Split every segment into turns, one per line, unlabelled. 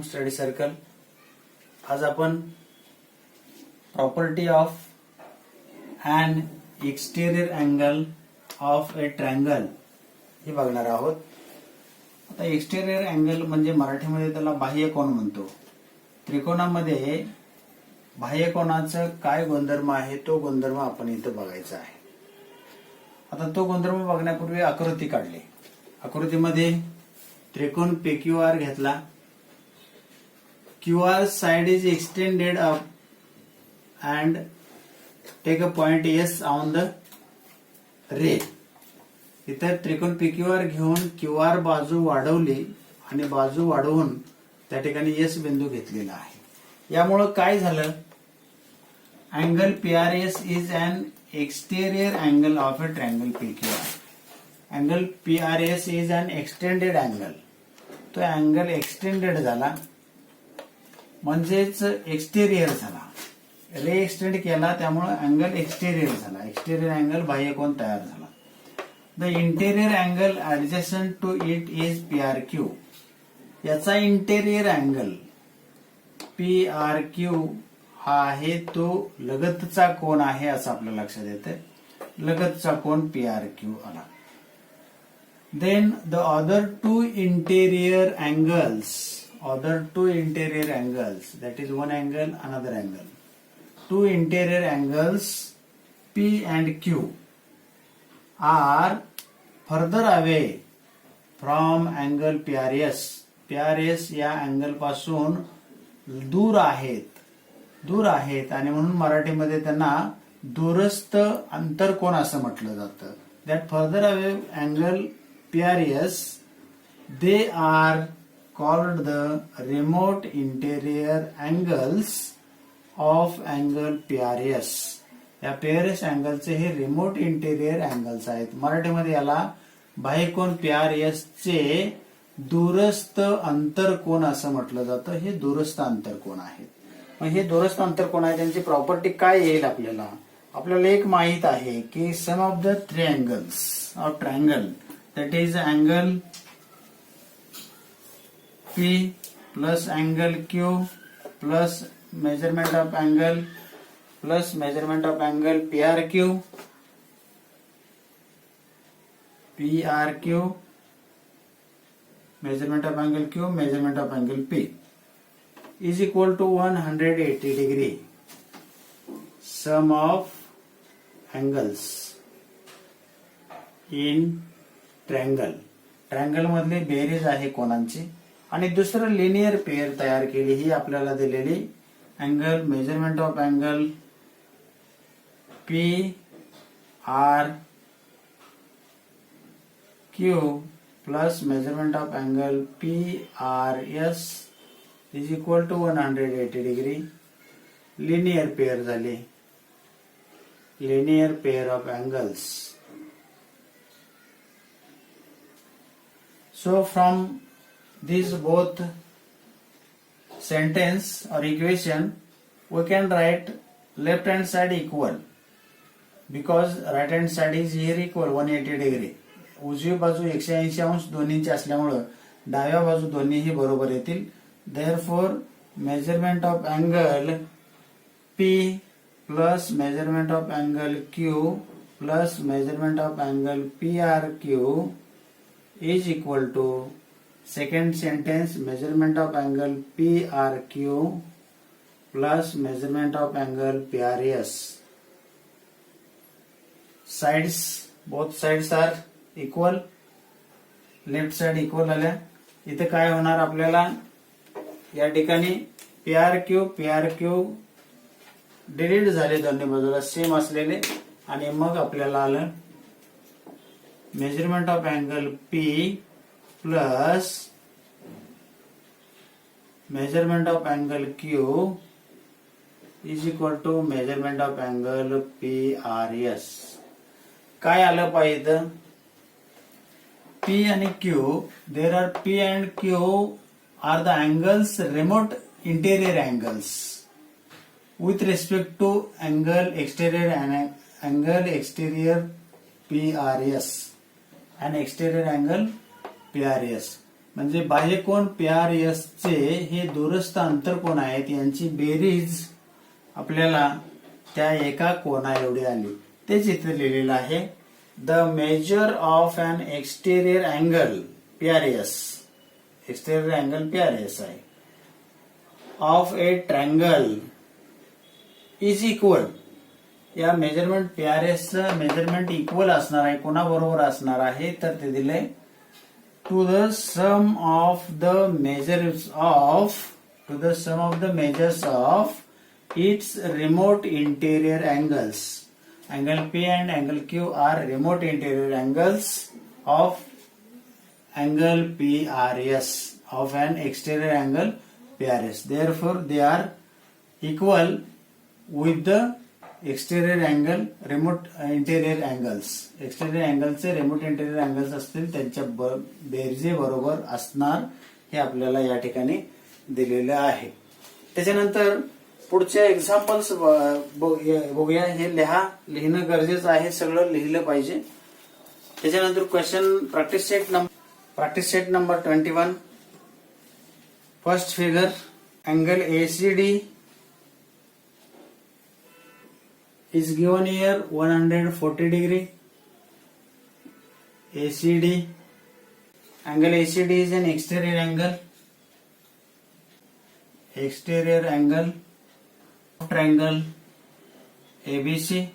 Study circle. आज आपण property of an exterior angle of a triangle हे बघणार आहोत. आता एक्सटेरियर अँगल म्हणजे मराठीमध्ये त्याला बाह्य कोन म्हणतो. त्रिकोणामध्ये बाह्य कोनाचं काय गुणधर्म आहे तो गुणधर्म आपण इथं बघायचा आहे. आता तो गुणधर्म बघण्यापूर्वी आकृती काढली. आकृतीमध्ये त्रिकोण PQR घेतला. QR side is extended up and take a point S on the ray. इतर त्रिकोण PQR घेऊन QR बाजू वाढवली आणि बाजू वाढवून त्या ठिकाणी S बिंदू घेतलेला आहे. यामुळे काय झालं, angle PRS is an exterior angle of a triangle PQR. Angle PRS is an extended angle. तो अँगल एक्सटेंडेड झाला म्हणजेच एक्सटेरियर झाला. रे एक्सटेंड केला त्यामुळे अँगल एक्सटेरियर झाला. एक्सटेरियर अँगल बाह्य कोन तयार झाला. The interior angle adjacent to it is PRQ. याचा इंटेरियर अँगल PRQ हा आहे तो लगतचा कोन आहे असं आपल्या लक्षात येतं. लगतचा कोन PRQ आला. Then the other two interior angles, that is one angle, another angle. Two interior angles P and Q are further away from angle PRS. PRS या अँगल पासून दूर आहेत आणि म्हणून मराठीमध्ये त्यांना दूरस्थ अंतरकोन असं म्हटलं जातं. That further away angle PRS, they are called the remote interior angles of angle PRS. या PRS अँगलचे हे रिमोट इंटेरियर अँगल्स आहेत. मराठीमध्ये याला बाह्यकोन PRS चे दूरस्थ अंतरकोन असं म्हटलं जातं. हे दूरस्थ अंतरकोन आहेत. मग हे दूरस्थ अंतरकोन आहे त्यांची प्रॉपर्टी काय येईल आपल्याला एक माहित आहे की sum of the three angles of triangle, that is angle P plus angle Q plus measurement of angle PRQ measurement of angle Q, measurement of angle P is equal to 180 degree. Sum of angles in triangle मधली berries आहे कोनांची. आणि दुसरं linear pair तयार केली ही आपल्याला दिलेली angle measurement of angle PRQ plus measurement of angle PRS is equal to 180 degree. Linear pair झाली. Linear pair of angles. So from these both sentence or equation we can write left hand side equal because right hand side is here equal 180 degree. उजवी बाजू 180 अंश दोन्हीची असल्यामुळे डाव्या बाजू दोन्हीही बरोबर येतील. Therefore measurement of angle P plus measurement of angle Q plus measurement of angle PRQ is equal to second sentence measurement of angle PRQ plus measurement of angle PRS. Sides, both sides are equal. Left side equal आल्या. इथे काय होणार आपल्याला या ठिकाणी PRQ delete झाले दोन्ही बाजूला सेम असलेले आणि मग आपल्याला आलं measurement of angle P plus measurement of angle Q is equal to measurement of angle PRS. काय आलं पाहिजे P आणि Q, there are P and Q are the angles, remote interior angles with respect to angle exterior PRS and exterior angle PRS. म्हणजे बाह्यकोन PRS चे हे दूरस्थ अंतरकोन आहेत, यांची berries आपल्याला त्या एका कोना एवढी आली. तेच इथे लिहिलेलं आहे. The measure of an exterior angle PRS, exterior angle PRS आहे, of a triangle is equal. या मेजरमेंट PRS चं मेजरमेंट इक्वल असणार आहे, कोणाबरोबर असणार आहे तर ते दिले to the sum of the measures of its remote interior angles. Angle P and angle Q are remote interior angles of angle PRS, of an exterior angle PRS. Therefore, they are equal with the exterior angle remote interior angles. Exterior angles चे remote interior angles असतील त्यांच्या बेरजे बरोबर असणार, हे आपल्याला या ठिकाणी दिलेलं आहे. त्याच्यानंतर पुढचे एक्झाम्पल्स बघूया. हे लिहिणं गरजेचं आहे, सगळं लिहिलं पाहिजे. त्याच्यानंतर question practice set number 21. First figure, angle ACD is given here 140 degree. ACD, angle ACD is an exterior angle triangle ABC.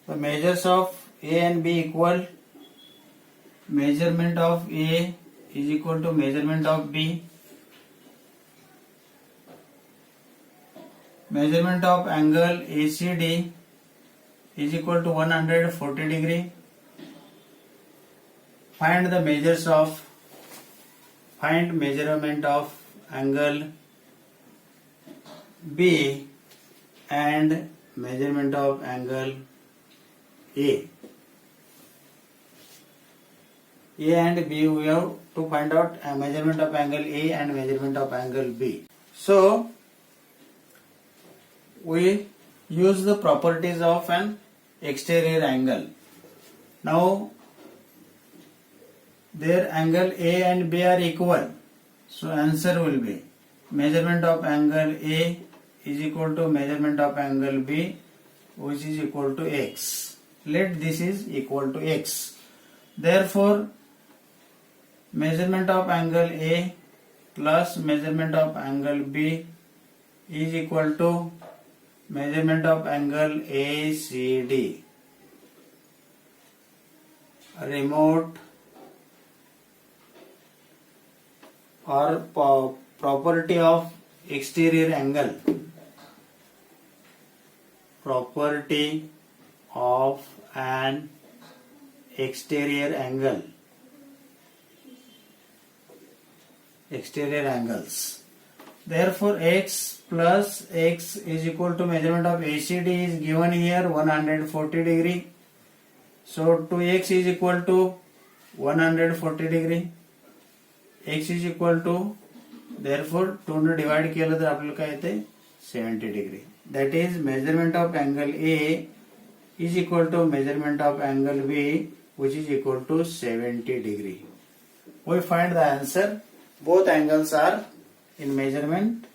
The measures of A and B equal. Measurement of A is equal to measurement of B. Measurement of angle ACD is equal to 140 degree. Find measurement of angle B and measurement of angle A. A and B, we have to find out measurement of angle A and measurement of angle B. So we use the properties of an exterior angle. Now their angle A and B are equal. So answer will be measurement of angle A is equal to measurement of angle B, which is equal to X. Let this is equal to X. Therefore, measurement of angle A plus measurement of angle B is equal to measurement of angle ACD. Remote or property of exterior angle. Property of an exterior angle. Exterior angles. Therefore, X plus X is equal to measurement of ACD is given here 140 degree. So 2X is equal to 140 degree. X is equal to, therefore 2 ने divide केलं तर आपल्याला काय येते 70 degree. That is measurement of angle A is equal to measurement of angle B, which is equal to 70 degree. We find the answer. Both angles are in measurement.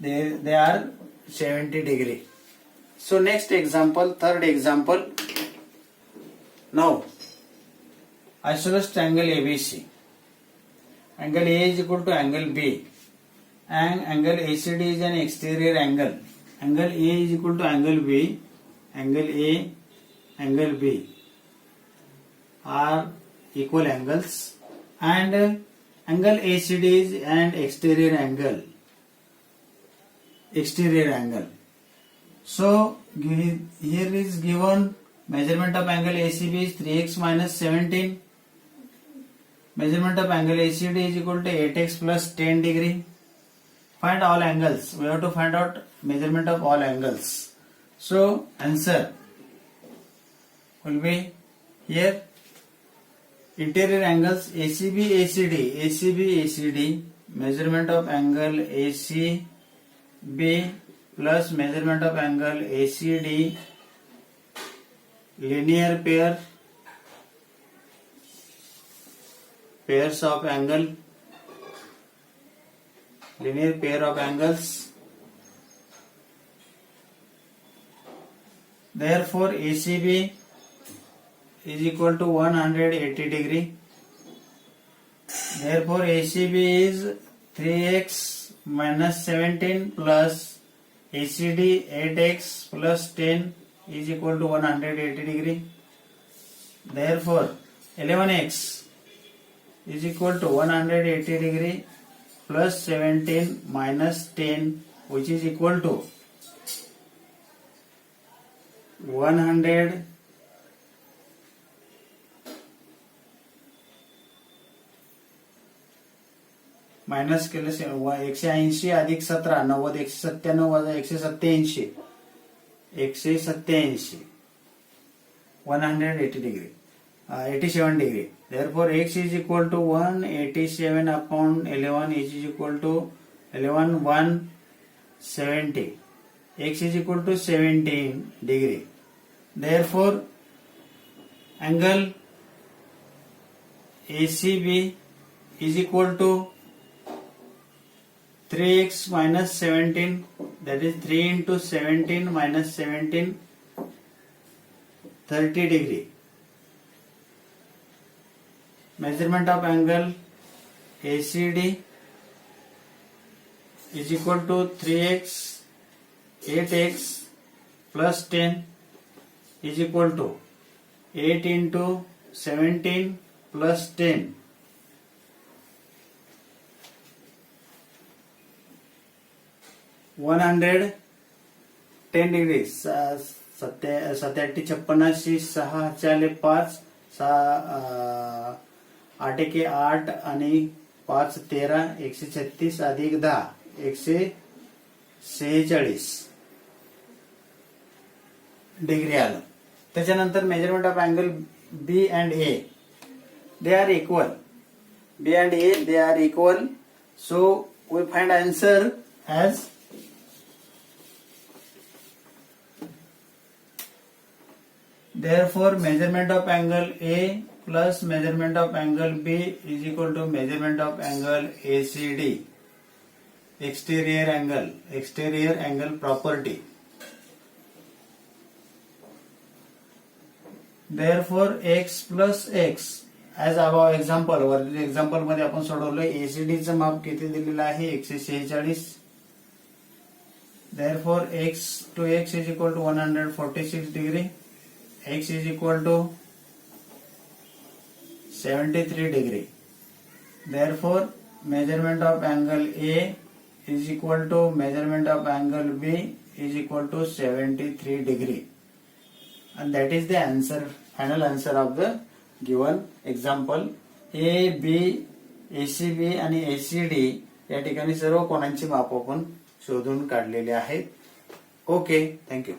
They are 70 degree. So next example, third example. Now isosceles triangle ABC. Angle A is equal to angle B, and angle ACD is an exterior angle. Angle A is equal to angle B. Angle A, angle B are equal angles, and angle ACD is an exterior angle. So here is given measurement of angle ACB is 3x minus 17. Measurement of angle ACD is equal to 8x plus 10 degree. Find all angles. We have to find out measurement of all angles. So answer will be here. Interior angles ACB ACD, measurement of angle ACB plus measurement of angle ACD, linear pair. pairs of angle, linear pair of angles. Therefore ACB is equal to 180 degree. Therefore ACB is 3x minus 17 plus ACD 8x plus 10 is equal to 180 degree. Therefore 11x is equal to 180 degree plus 17 minus 10, which is equal to 100 minus केलं 180 अधिक 17 90 197 वजा 187 180 degree 87 degree. Therefore x is equal to 187 upon 11 is equal to 11 170. X is equal to 17 degree. Therefore angle ACB is equal to 3x minus 17, that is 3 into 17 minus 17, 30 degree. Measurement of angle ACD is equal to 3x 8x plus 10 is equal to 8 into 17 plus 10, 110 degree. 87 56 6 4 5 8 एके 8 आणि 5 13 136 अधिक 10 146 degree आलं. त्याच्यानंतर measurement of angle B and A, they are equal. B and A they are equal. So we find answer as therefore measurement of angle A plus measurement of angle B is equal to measurement of angle ACD, exterior angle property. Therefore x plus x as above example, वरील example मध्ये आपण सोडवलं. ACD चं माप किती दिलेलं आहे 146. Therefore x to x is equal to 146 degree. X is equal to 73 degree. Therefore measurement of angle A is equal to measurement of angle B is equal to 73 degree. And that is the answer, final answer of the given example. A, B, ACB आणि ACD या ठिकाणी सर्व कोणांची माप आपण शोधून काढलेली आहेत. Okay, thank you.